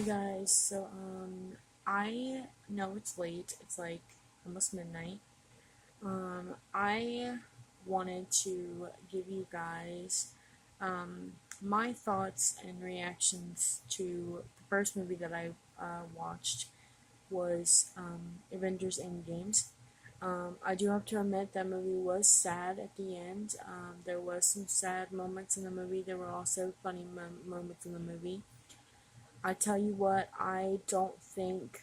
Guys, I know it's late. It's like almost midnight. I wanted to give you guys my thoughts and reactions to the first movie that I watched was Avengers Endgames. I do have to admit that movie was sad at the end. There was some sad moments in the movie. There were also funny moments in the movie. I tell you what, I don't think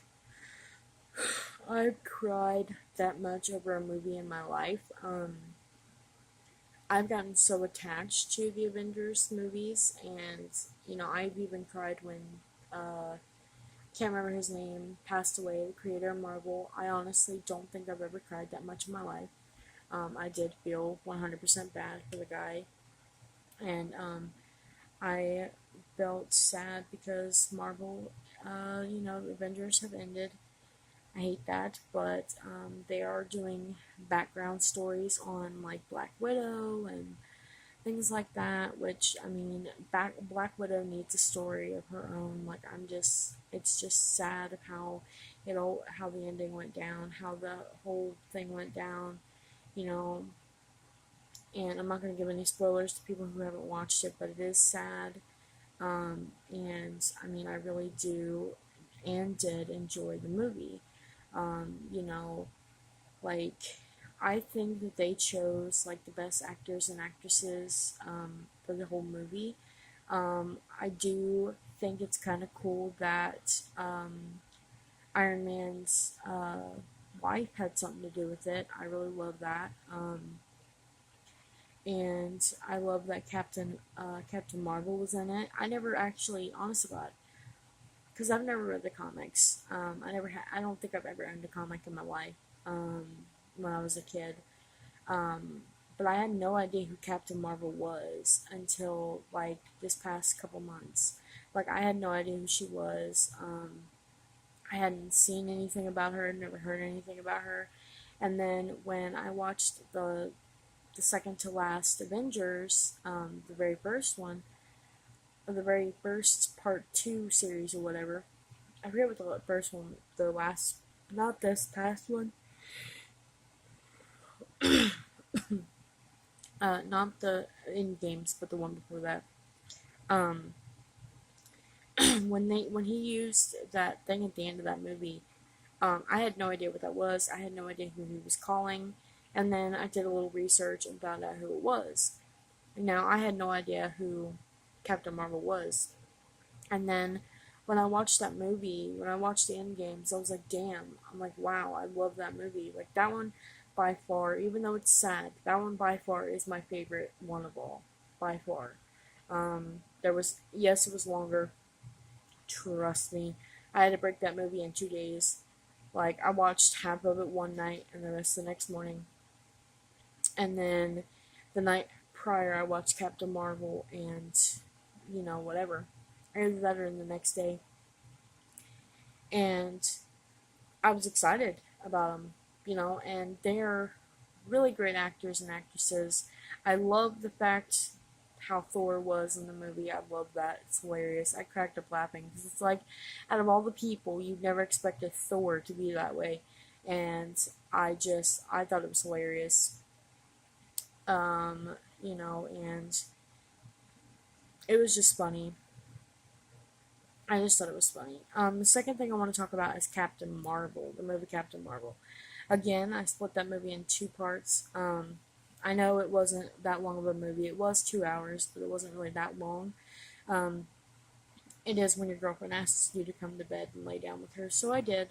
I've cried that much over a movie in my life. I've gotten so attached to the Avengers movies, and I've even cried when can't remember his name passed away, the creator of Marvel. I honestly don't think I've ever cried that much in my life. I did feel 100% bad for the guy, and I felt sad because Marvel, Avengers have ended. I hate that, but they are doing background stories on like Black Widow and things like that. Which I mean, Black Widow needs a story of her own. Like it's just sad of how the ending went down, how the whole thing went down. You know, and I'm not gonna give any spoilers to people who haven't watched it, but it is sad. And I mean, I really do and did enjoy the movie. You know, like I think that they chose like the best actors and actresses for the whole movie. I do think it's kind of cool that Iron Man's wife had something to do with it. I really love that. And I love that Captain Marvel was in it. I never actually, honest to God, because I've never read the comics. I don't think I've ever owned a comic in my life. Um, when I was a kid. Um, but I had no idea who Captain Marvel was until like this past couple months. Like I had no idea who she was. I hadn't seen anything about her, never heard anything about her. And then when I watched the second to last Avengers, the very first one, or the very first part two series or whatever, I forget what the first one, the last, not this past one, not the in games, but the one before that. Um, when he used that thing at the end of that movie, I had no idea what that was. I had no idea who he was calling, and then I did a little research and found out who it was. Now I had no idea who Captain Marvel was, and then when I watched that movie, when I watched the end games, I was like, damn. I'm like, wow, I love that movie. Like that one, by far, even though it's sad, that one by far is my favorite one of all, by far. There was yes, it was longer. Trust me, I had to break that movie in 2 days. Like I watched half of it one night and the rest the next morning, and then the night prior I watched Captain Marvel and whatever. Either that or the next day, and I was excited about them. And they're really great actors and actresses. I love the fact how Thor was in the movie. I love that. It's hilarious. I cracked up laughing because it's like, out of all the people, you'd never expected Thor to be that way, and I thought it was hilarious. And it was just funny. I just thought it was funny. The second thing I want to talk about is Captain Marvel, the movie Captain Marvel. Again, I split that movie in two parts. I know it wasn't that long of a movie. It was 2 hours, but it wasn't really that long. Um, it is when your girlfriend asks you to come to bed and lay down with her, so I did.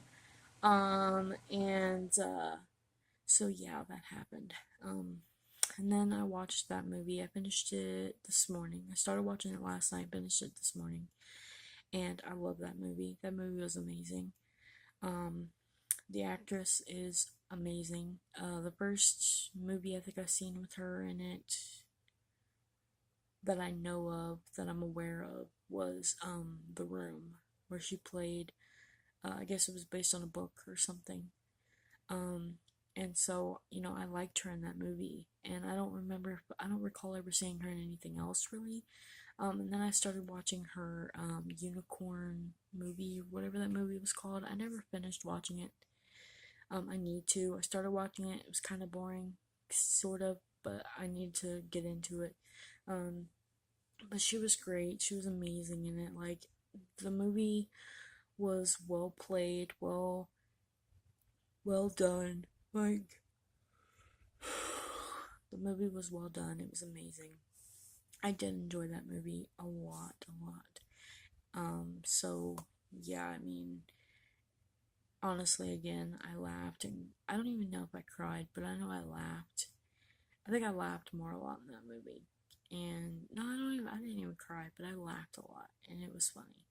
And so yeah, that happened. And then I watched that movie. I finished it this morning. I started watching it last night, finished it this morning, and I love that movie. That movie was amazing. Um, the actress is amazing. The first movie I think I've seen with her in it that I know of, that I'm aware of, was The Room, where she played. I guess it was based on a book or something. Um, and so I liked her in that movie, and I don't recall ever seeing her in anything else really. And then I started watching her unicorn movie, whatever that movie was called. I never finished watching it. I need to. I started watching it. It was kind of boring, sort of, but I need to get into it. Um, but she was great. She was amazing in it. Like, the movie was well played, well done. Like, the movie was well done. It was amazing. I did enjoy that movie a lot, a lot. So yeah, I mean, honestly, again, I laughed, and I don't even know if I cried, but I know I laughed. I think I laughed more a lot in that movie. And no, I didn't even cry, but I laughed a lot, and it was funny.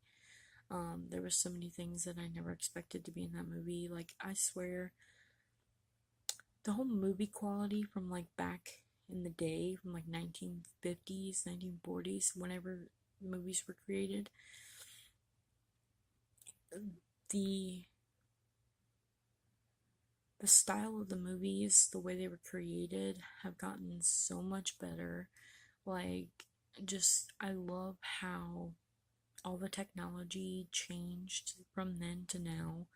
There were so many things that I never expected to be in that movie. Like, I swear, the whole movie quality from like back in the day, from like 1950s, 1940s, whenever movies were created, the the style of the movies, the way they were created, have gotten so much better. Like, just, I love how all the technology changed from then to now.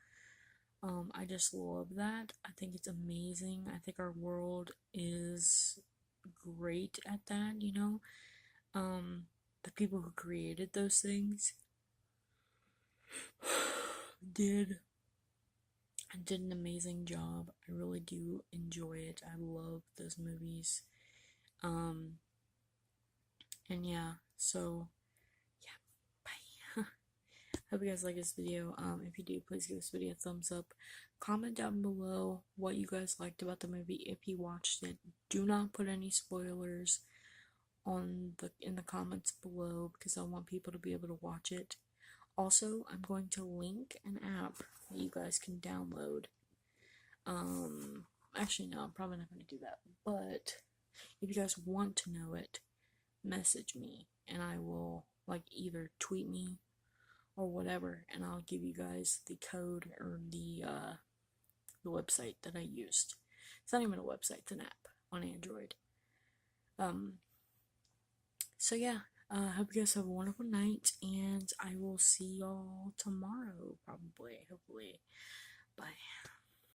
I just love that. I think it's amazing. I think our world is great at that. The people who created those things did did an amazing job. I really do enjoy it. I love those movies. Um, and yeah, so yeah, bye. Hope you guys like this video. If you do, please give this video a thumbs up. Comment down below what you guys liked about the movie if you watched it. Do not put any spoilers in the comments below because I want people to be able to watch it. Also, I'm going to link an app that you guys can download. Actually, no, I'm probably not going to do that. But if you guys want to know it, message me and I will, like, either tweet me or whatever, and I'll give you guys the code or the website that I used. It's not even a website, it's an app on Android. Um, so yeah, hope you guys have a wonderful night, and I will see y'all tomorrow, probably, hopefully. Bye.